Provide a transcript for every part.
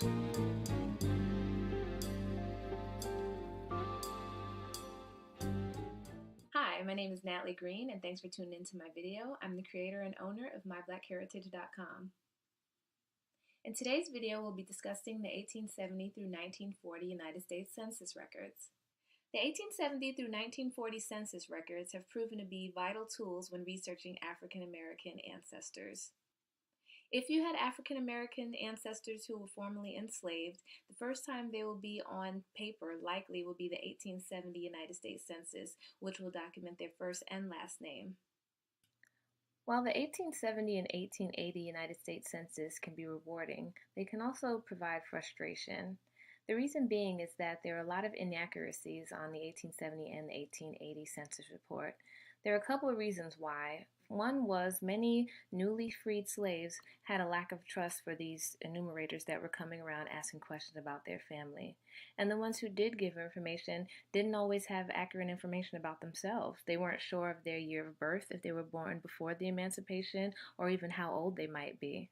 Hi, my name is Natlee Green, and thanks for tuning into my video. I'm the creator and owner of MyBlackHeritage.com. In today's video, we'll be discussing the 1870 through 1940 United States Census records. The 1870 through 1940 census records have proven to be vital tools when researching African American ancestors. If you had African American ancestors who were formerly enslaved, the first time they will be on paper likely will be the 1870 United States Census, which will document their first and last name. While the 1870 and 1880 United States Census can be rewarding, they can also provide frustration. The reason being is that there are a lot of inaccuracies on the 1870 and the 1880 census report. There are a couple of reasons why. One was many newly freed slaves had a lack of trust for these enumerators that were coming around asking questions about their family. And the ones who did give information didn't always have accurate information about themselves. They weren't sure of their year of birth, if they were born before the emancipation, or even how old they might be.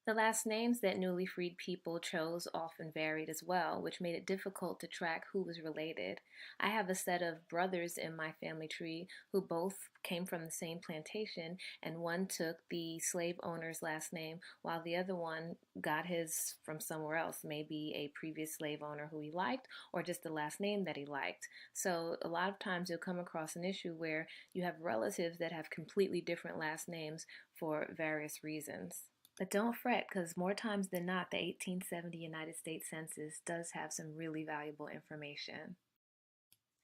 The last names that newly freed people chose often varied as well, which made it difficult to track who was related. I have a set of brothers in my family tree who both came from the same plantation, and one took the slave owner's last name while the other one got his from somewhere else, maybe a previous slave owner who he liked or just the last name that he liked. So a lot of times you'll come across an issue where you have relatives that have completely different last names for various reasons. But don't fret, because more times than not, the 1870 United States Census does have some really valuable information.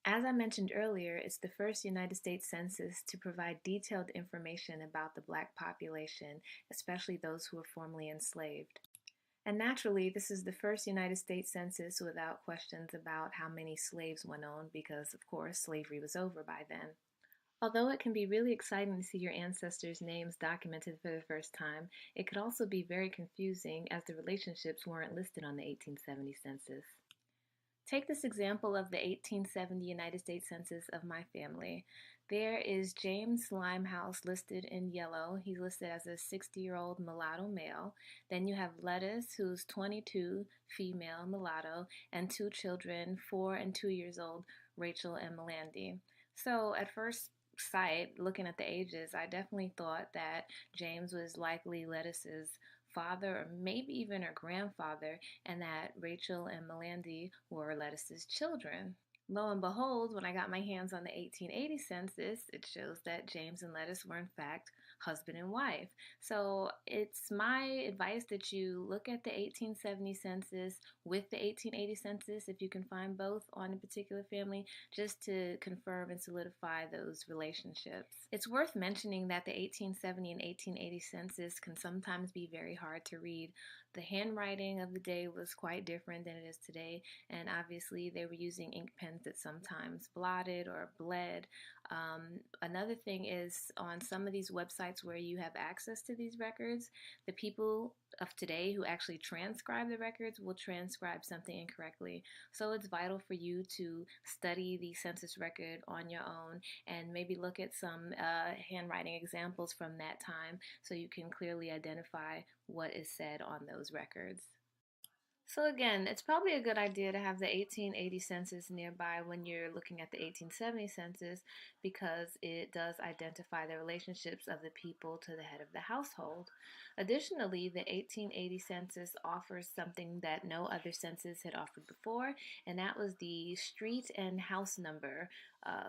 As I mentioned earlier, it's the first United States Census to provide detailed information about the Black population, especially those who were formerly enslaved. And naturally, this is the first United States Census without questions about how many slaves went on, because, of course, slavery was over by then. Although it can be really exciting to see your ancestors' names documented for the first time, it could also be very confusing as the relationships weren't listed on the 1870 census. Take this example of the 1870 United States Census of my family. There is James Limehouse listed in yellow. He's listed as a 60-year-old mulatto male. Then you have Lettuce, who's 22, female mulatto, and two children, 4 and 2 years old, Rachel and Melandy. So at first sight, looking at the ages, I definitely thought that James was likely Lettuce's father or maybe even her grandfather, and that Rachel and Melandy were Lettuce's children. Lo and behold, when I got my hands on the 1880 census, it shows that James and Lettuce were in fact husband and wife. So it's my advice that you look at the 1870 census with the 1880 census, if you can find both on a particular family, just to confirm and solidify those relationships. It's worth mentioning that the 1870 and 1880 census can sometimes be very hard to read. The handwriting of the day was quite different than it is today, and obviously they were using ink pens that sometimes blotted or bled. Another thing is, on some of these websites where you have access to these records, the people of today who actually transcribe the records will transcribe something incorrectly. So it's vital for you to study the census record on your own and maybe look at some handwriting examples from that time so you can clearly identify what is said on those records. So again, it's probably a good idea to have the 1880 census nearby when you're looking at the 1870 census, because it does identify the relationships of the people to the head of the household. Additionally, the 1880 census offers something that no other census had offered before, and that was the street and house number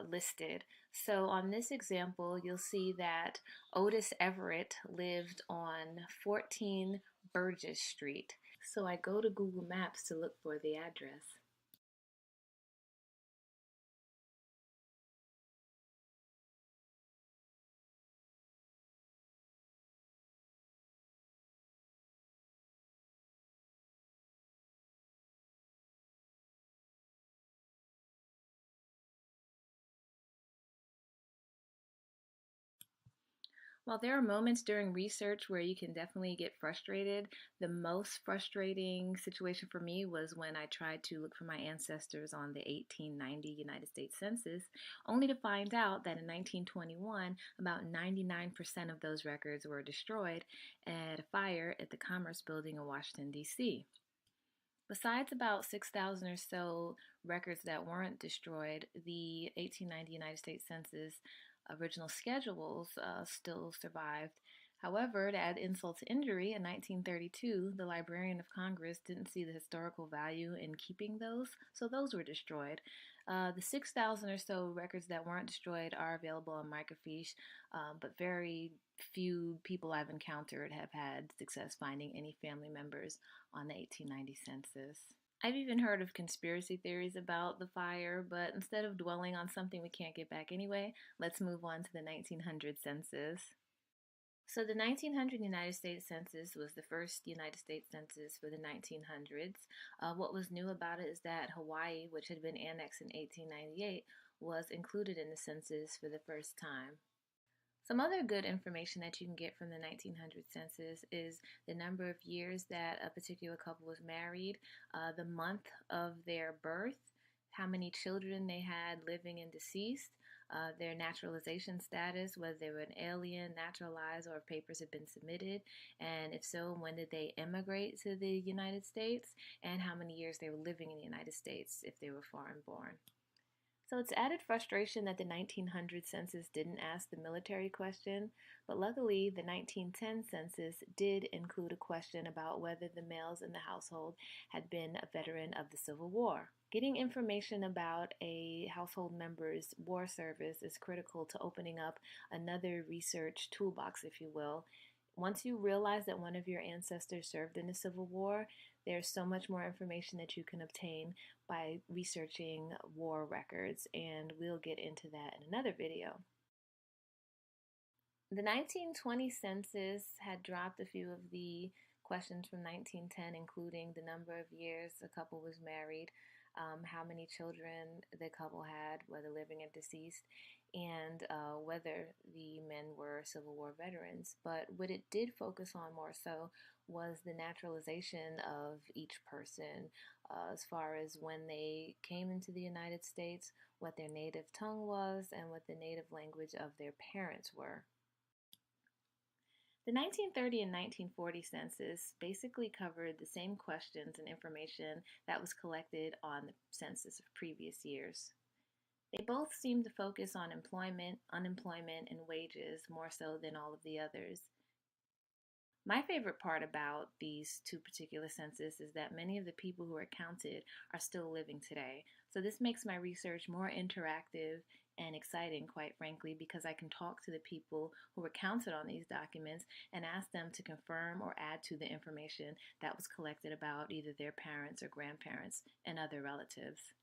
listed. So on this example, you'll see that Otis Everett lived on 14 Burgess Street. So I go to Google Maps to look for the address. While there are moments during research where you can definitely get frustrated, the most frustrating situation for me was when I tried to look for my ancestors on the 1890 United States Census, only to find out that in 1921, about 99% of those records were destroyed at a fire at the Commerce Building in Washington, D.C. Besides about 6,000 or so records that weren't destroyed, the 1890 United States Census original schedules still survived. However, to add insult to injury, in 1932, the Librarian of Congress didn't see the historical value in keeping those, so those were destroyed. The 6,000 or so records that weren't destroyed are available on microfiche, but very few people I've encountered have had success finding any family members on the 1890 census. I've even heard of conspiracy theories about the fire, but instead of dwelling on something we can't get back anyway, let's move on to the 1900 census. So, the 1900 United States Census was the first United States Census for the 1900s. What was new about it is that Hawaii, which had been annexed in 1898, was included in the census for the first time. Some other good information that you can get from the 1900 census is the number of years that a particular couple was married, the month of their birth, how many children they had living and deceased, their naturalization status, whether they were an alien, naturalized, or if papers had been submitted, and if so, when did they immigrate to the United States, and how many years they were living in the United States if they were foreign born. So it's added frustration that the 1900 census didn't ask the military question, but luckily the 1910 census did include a question about whether the males in the household had been a veteran of the Civil War. Getting information about a household member's war service is critical to opening up another research toolbox, if you will. Once you realize that one of your ancestors served in the Civil War, there's so much more information that you can obtain by researching war records, and we'll get into that in another video. The 1920 census had dropped a few of the questions from 1910, including the number of years a couple was married, how many children the couple had, whether living or deceased, and whether the men were Civil War veterans. But what it did focus on more so was the naturalization of each person, as far as when they came into the United States, what their native tongue was, and what the native language of their parents were. The 1930 and 1940 census basically covered the same questions and information that was collected on the census of previous years. They both seem to focus on employment, unemployment, and wages more so than all of the others. My favorite part about these two particular censuses is that many of the people who are counted are still living today. So this makes my research more interactive and exciting, quite frankly, because I can talk to the people who were counted on these documents and ask them to confirm or add to the information that was collected about either their parents or grandparents and other relatives.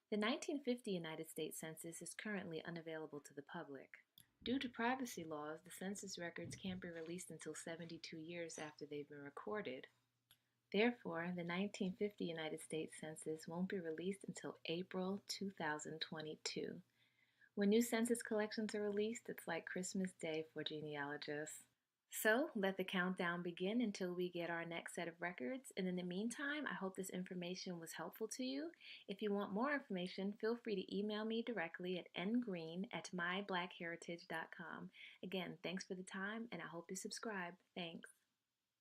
The 1950 United States Census is currently unavailable to the public. Due to privacy laws, the census records can't be released until 72 years after they've been recorded. Therefore, the 1950 United States Census won't be released until April 2022. When new census collections are released, it's like Christmas Day for genealogists. So, let the countdown begin until we get our next set of records. And in the meantime, I hope this information was helpful to you. If you want more information, feel free to email me directly at ngreen@mybblackheritage.com. Again, thanks for the time, and I hope you subscribe. Thanks.